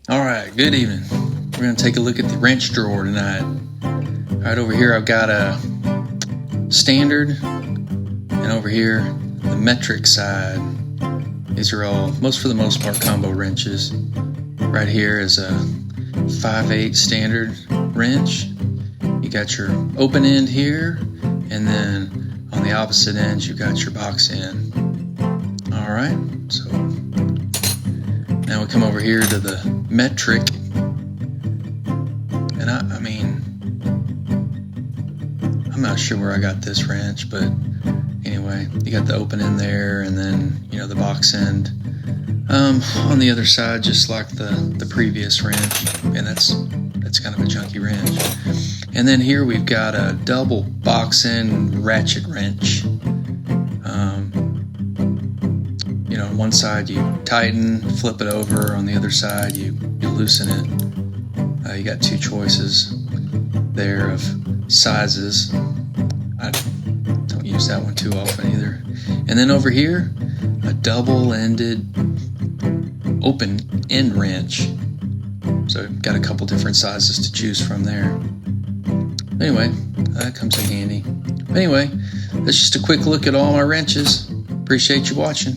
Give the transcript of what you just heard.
Alright, good evening. We're going to take a look at the wrench drawer tonight. Alright, over here I've got a standard, and over here the metric side. These are all, for the most part, combo wrenches. Right here is a 5/8 standard wrench. You got your open end here, and then on the opposite end you got your box end. Alright, so now we come over here to the metric, and I'm not sure where I got this wrench, but anyway, you got the open end there, and then the box end on the other side, just like the previous wrench, and that's kind of a junky wrench. And then here we've got a double box end ratchet wrench. On one side you tighten, flip it over. On the other side you loosen it. You got two choices there of sizes. I don't use that one too often either. And then over here, a double-ended open end wrench. So got a couple different sizes to choose from there. Anyway, that comes in handy. Anyway, that's just a quick look at all my wrenches. Appreciate you watching.